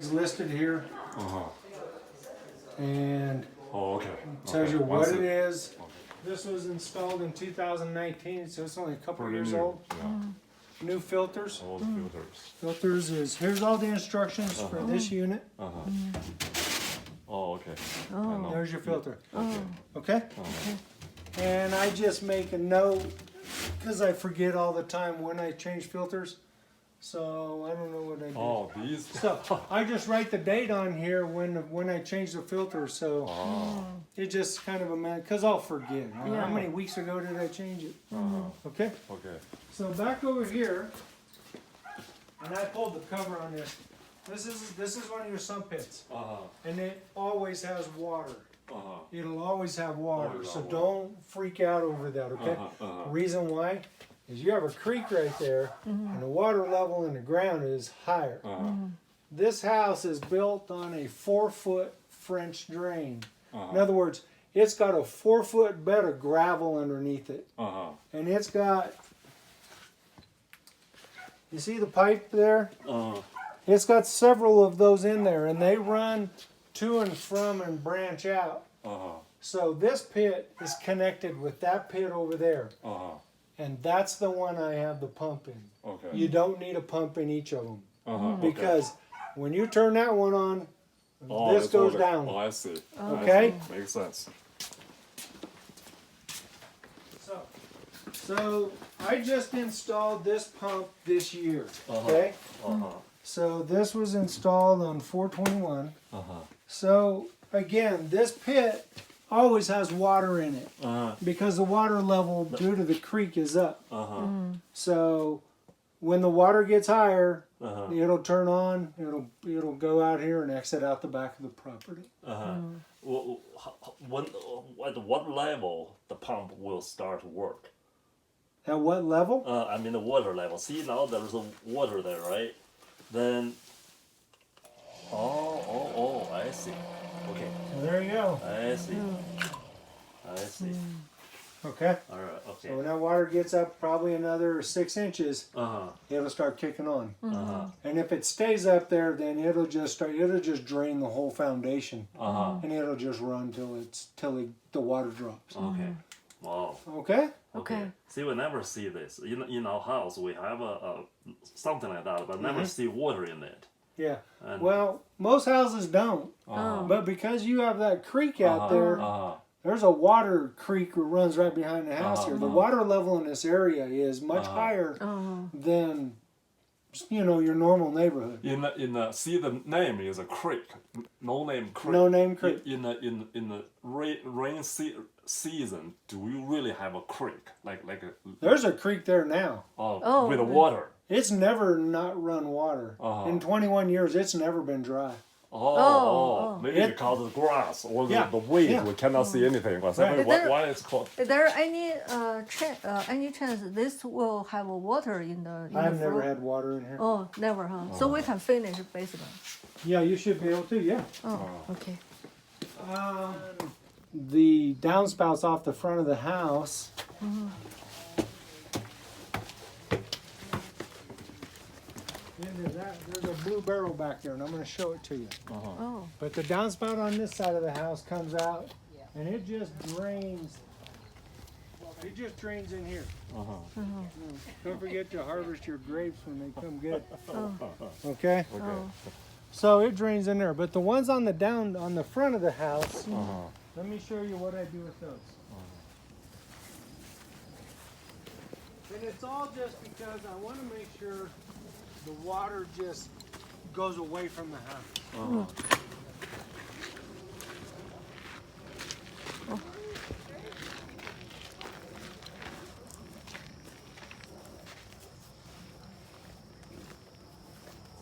is listed here, and Oh, okay. tells you Okay. what Once it is. This was installed in 2019, so it's only a couple Pretty years new. old. Yeah. New filters. All the filters. Filters is, here's all the instructions for this unit. Oh, okay. I know. There's your filter. Okay. Okay? And I just make a note, because I forget all the time when I change filters. So I don't know what I do. Oh, these. So I just write the date on here when I change the filter. So it just kind of a man, because I'll forget. How many weeks ago did I change it? Okay. Okay. So back over here, and I pulled the cover on this. This is one of your sump pits, and it always has water. It'll always have water, Always so have don't freak out over that. Okay. The reason why is you have a creek right there, and the water level in the ground is higher. This house is built on a 4-foot French drain. In other words, it's got a 4-foot bed of gravel underneath it, and it's got. You see the pipe there? It's got several of those in there, and they run to and from and branch out. So this pit is connected with that pit over there. And that's the one I have the pump in. Okay. You don't need a pump in each of them. Because when you turn that one on, this that's goes all down. Oh, I see. Okay? I see. Makes sense. So I just installed this pump this year. Okay? So this was installed on 4/21. So again, this pit always has water in it because the water level due to the creek is up. So when the water gets higher, it'll turn on. It'll go out here and exit out the back of the property. At what level the pump will start to work? At what level? I mean the water level. See now there's a water there, right? Then, I see. Okay, There you go. I see. I see. Okay. All right. Okay. So when that water gets up probably another 6 inches, it'll start kicking on. And if it stays up there, then it'll just drain the whole foundation, and it'll just run till the water drops. Okay. Wow. Okay. Okay. See, we never see this in our house. We have a something like that, but never see water in it. Yeah. And Well, most houses don't, but because you have that creek out there, there's a water creek that runs right behind the house here. The water level in this area is much higher than your normal neighborhood. See the name is a creek. No name creek. No name creek. In the rain season, do we really have a creek like a There's a creek there now. with the water? It's never not run water. In 21 years, it's never been dry. Maybe because of the grass or the weed, we cannot see anything. But Right. why it's called? Is there any chance this will have water in the I've floor? never had water in here. Oh, never, huh? So we can finish basement. Yeah, you should be able to, yeah. Oh, okay. The downspouts off the front of the house. There's a blue barrel back there, and I'm going to show it to you. Oh, But the downspout on this side of the house comes out, and it just drains. It just drains in here. Don't forget to harvest your grapes when they come good. Okay. So it drains in there, but the ones on the front of the house. Let me show you what I do with those. And it's all just because I want to make sure the water just goes away from the house.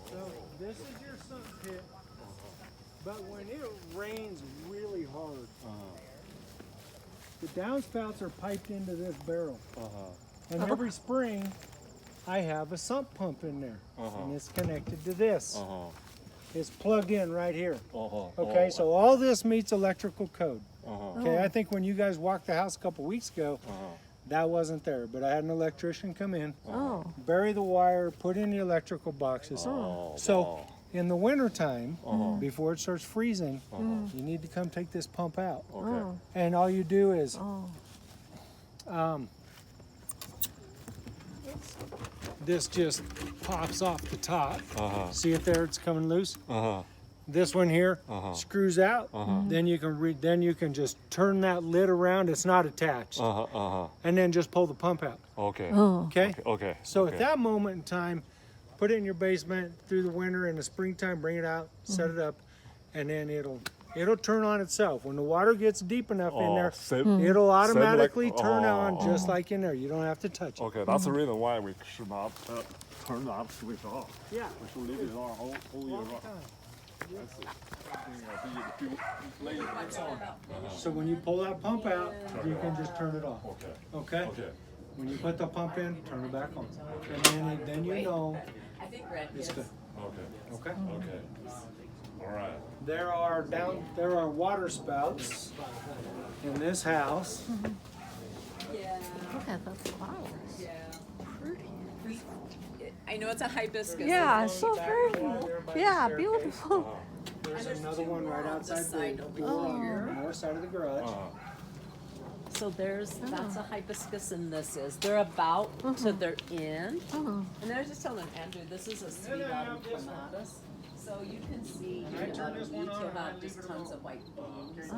So this is your sump pit, but when it rains really hard, the downspouts are piped into this barrel. And every spring, I have a sump pump in there, and it's connected to this. It's plugged in right here. Okay, so all this meets electrical code. Okay, I think when you guys walked the house a couple weeks ago, That wasn't there, but I had an electrician come in, bury the wire, put in the electrical boxes. Oh, So wow. in the wintertime, before it starts freezing, you need to come take this pump out. Okay. And all you do is this just pops off the top. See it there? It's coming loose. This one here screws out. Then you can just turn that lid around. It's not attached. And then just pull the pump out. Okay. Okay. Okay. So at that moment in time, put it in your basement through the winter. In the springtime, bring it out, set it up, and then it'll turn on itself. When the water gets deep enough in there, it'll automatically turn on just like in there. You don't have to touch it. Okay, that's the reason why we should not turn that switch off. Yeah. We should leave it on all year round. So when you pull that pump out, you can just turn it off. Okay. Okay? Okay. When you put the pump in, turn it back on. And then you know it's good. Okay. Okay? Okay. All right. There are water spouts in this house. Look at the flowers. I know it's a hibiscus. Yeah, so pretty. Yeah, beautiful. There's another one right outside the door on the north side of the garage. So that's a hibiscus and this is. They're about to their end. And I was just telling Andrew, this is a sweet autumn clematis. So you can see in about a week you'll have just tons of white blooms.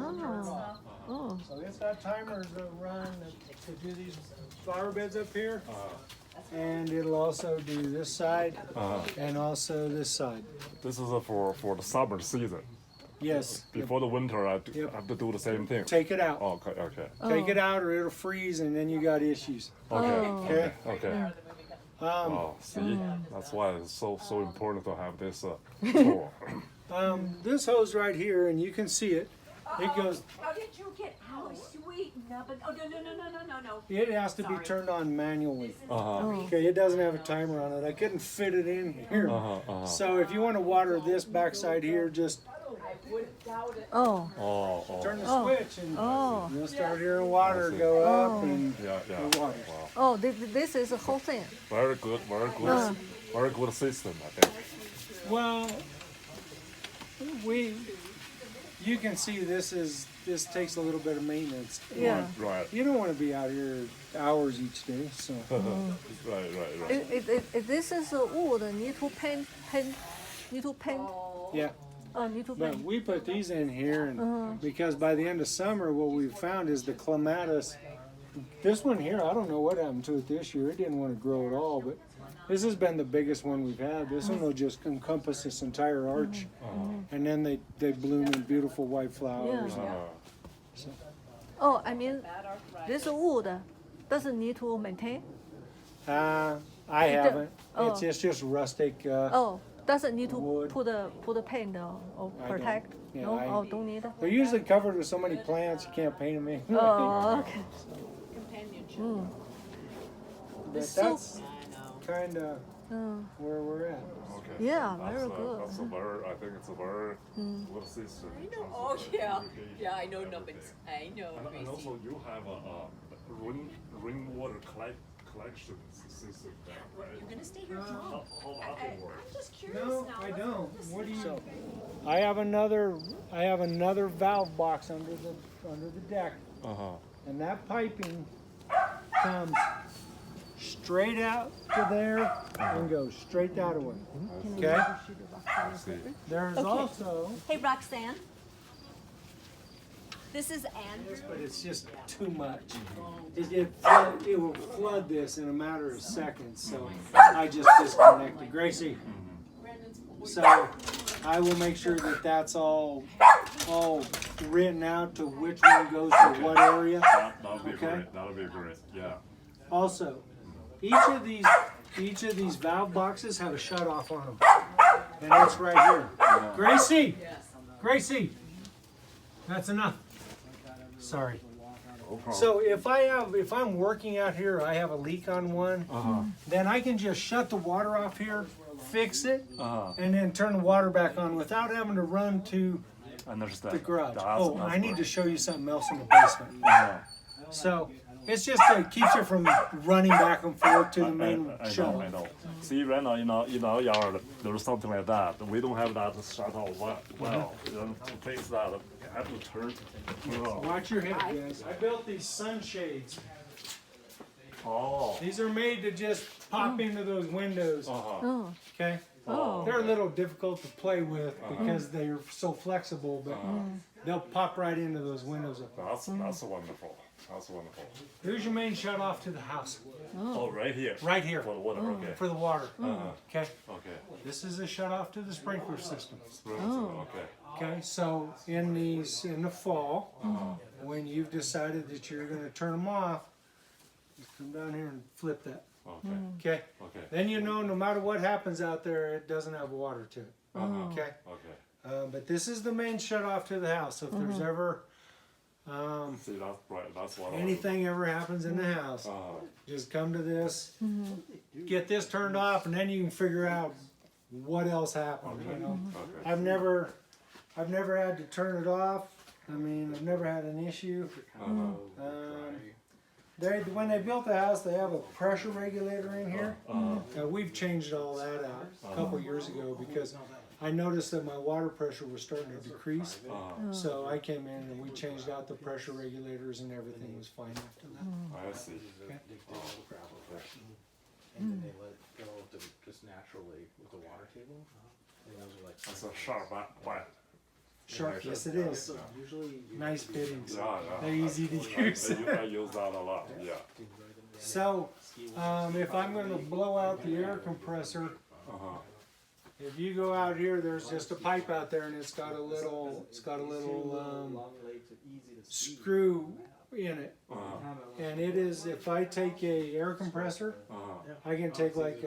Oh. So it's got timers that run to do these flower beds up here. And it'll also do this side and also this side. This is for the summer season. Yes. Before the winter, I have to do the same thing. Take it out. Okay. Okay. Take it out or it'll freeze and then you got issues. Okay. Okay? Okay. See, that's why it's so important to have this tool. This hose right here, and you can see it. It goes. How did you get out? Sweet nubbin. Oh, no. It has to be turned on manually. Okay, it doesn't have a timer on it. I couldn't fit it in here. So if you want to water this backside here, just turn the switch and you'll start hearing water go up and it waters. Wow. Oh, this is the whole thing. Very good. Very good system, I think. Well, you can see this takes a little bit of maintenance. Yeah. Right. You don't want to be out here hours each day, so. Right. This is wood. Need to paint. Yeah. Need to But paint. we put these in here, and because by the end of summer, what we've found is the clematis. This one here, I don't know what happened to it this year. It didn't want to grow at all, but this has been the biggest one we've had. This one will just encompass this entire arch, and then they bloom in beautiful white flowers. Yeah. I mean, this wood doesn't need to maintain. I haven't. It's just rustic. Doesn't need to wood. put a paint or I protect. don't. Yeah, No, don't need. They're usually covered with so many plants you can't paint them in. Oh, okay. Companionship. But So- that's kind of where we're at. Okay. Yeah, That's very good. That's I think it's a very good system. I know. Oh, yeah. Yeah, I know nubbins. I know. And Gracie. also you have a rainwater collection system there, right? You're gonna stay here long. How that works? I'm just curious No, now. I don't. What do you? I have another valve box under the deck, and that piping comes straight out to there and goes straight that way. Okay. See. There's also, Hey, Roxanne. This is Andrew. but it's just too much. It will flood this in a matter of seconds. So I just disconnected Gracie. So I will make sure that that's all written out to which one goes to what area. That would be Okay. great. That would be great. Yeah. Also, each of these valve boxes have a shut off on them, and it's right here. Gracie, that's enough. Sorry. No problem. So if I'm working out here, I have a leak on one, then I can just shut the water off here, fix it, and then turn the water back on without having to run to Understand. the garage. That's I need to great. show you something else in the basement. So It's just it keeps you from running back and forth to the main I shut know, I off. know. See, right now, in our yard, there's something like that. We don't have that shut off well. Then to fix that, I have to turn off. Watch your head, guys. I built these sunshades. Oh. These are made to just pop into those windows. Oh. Okay. Oh. They're a little difficult to play with because they're so flexible, but they'll pop right into those windows. That's wonderful. That's wonderful. Here's your main shut off to the house. Oh, right here. Right here. For the water, okay. For the water. Okay. Okay. This is a shut off to the sprinkler system. Okay. Okay. So in the fall, when you've decided that you're going to turn them off, just come down here and flip that. Okay. Okay. Okay. Then you know no matter what happens out there, it doesn't have water to it. Okay. Okay. But this is the main shut off to the house. So if there's ever See, that's right. That's what anything ever happens in the house, just come to this, get this turned off, and then you can figure out what else happened. You know, Okay. I've never had to turn it off. I mean, I've never had an issue. When they built the house, they have a pressure regulator in here. We've changed all that out a couple years ago because I noticed that my water pressure was starting to decrease. So I came in and we changed out the pressure regulators and everything was fine after that. I see. And then they let it go just naturally with the water table. And those are like That's a sharp white. Sharp, yes it is. usually Nice fittings. Yeah, They're easy to use. I use that a lot. Yeah. So, if I'm going to blow out the air compressor, if you go out here, there's just a pipe out there, and it's got a little screw in it, and it is. If I take a air compressor, I can take like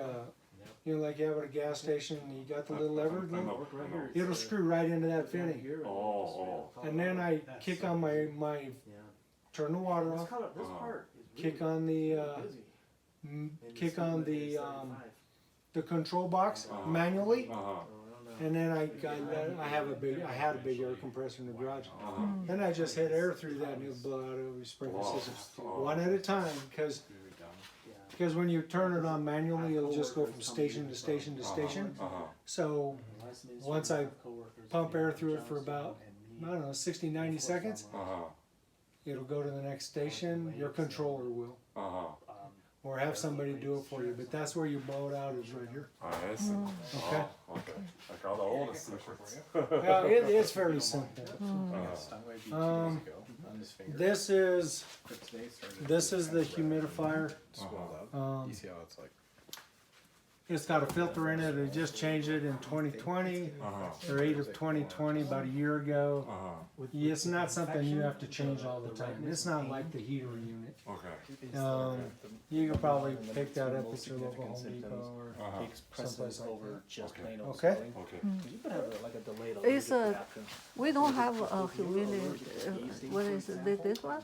like you have at a gas station, and you got the little lever. It'll screw right into that fitting, and then I kick on my turn the water off, kick on the control box manually, and then I had a big air compressor in the garage. Then I just hit air through that and it'll blow out over the sprinkler system, one at a time, because when you turn it on manually, it'll just go from station to station to station. So once I pump air through it for about, I don't know, 60, 90 seconds, it'll go to the next station. Your controller will. Or have somebody do it for you, but that's where you blow it out, is right here. I see. Okay. Okay. I got all the secrets. Yeah, it's fairly simple. This is the humidifier. you see how it's like It's got a filter in it. They just changed it in 2020, or 8 of 2020, about a year ago. It's not something you have to change all the time. It's not like the heater unit. Okay. You could probably pick that up at your local Home Depot or takes precedence over just plain old Okay. sewing. Okay. You could have like a delayed It's we don't have a really, what is it, this one?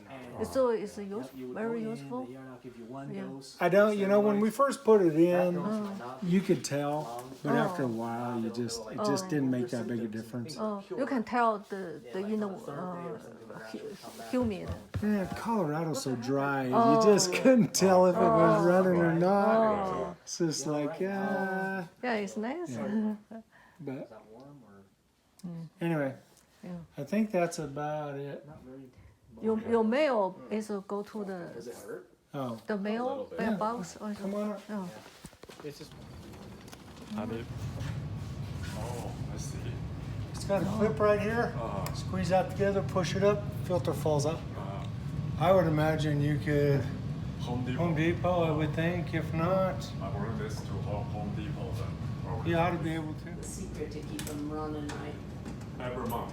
So it's very useful. Yeah. I don't, when we first put it in, you could tell, but after a while, it just didn't make that big a difference. Oh, you can tell the humid. Yeah, Colorado's so dry, you just couldn't tell if it was running or not. It's just like, Yeah, it's nice. but anyway, Yeah. I think that's about it. Your mail is go to Oh, the mail box or come something. on up. Oh. It's just Oh, I see. It's got a clip right here. Squeeze that together, push it up, filter falls out. I would imagine you could Home Depot, I would think. If not, I bring this to Home Depot then. Probably. you ought to be able to. Secret to keep them running, right? Every month.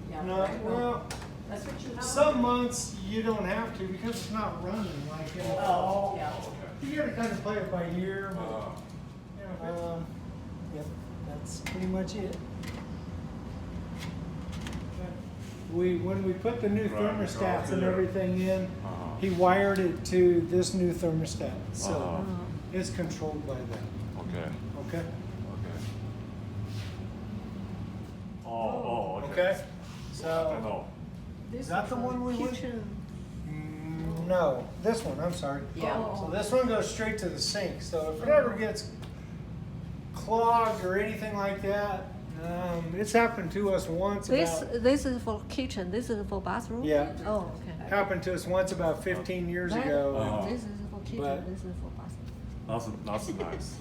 Yeah, No, right. well, That's what you have. some months you don't have to because it's not running like in the fall. Yeah. You gotta kind of play it by ear. But, yep, that's pretty much it. When we put the new thermostats and everything in, he wired it to this new thermostat, so it's controlled by that. Okay. Okay. Okay. Oh, okay. Okay. I So know. is that the one we went? Kitchen. no, this one, I'm sorry. Yeah. So this one goes straight to the sink, so if it ever gets clogged or anything like that, it's happened to us once about, This is for kitchen. This is for bathroom. yeah, Oh, okay. happened to us once about 15 years That- ago. This is for kitchen. But- This is for bathroom. That's nice.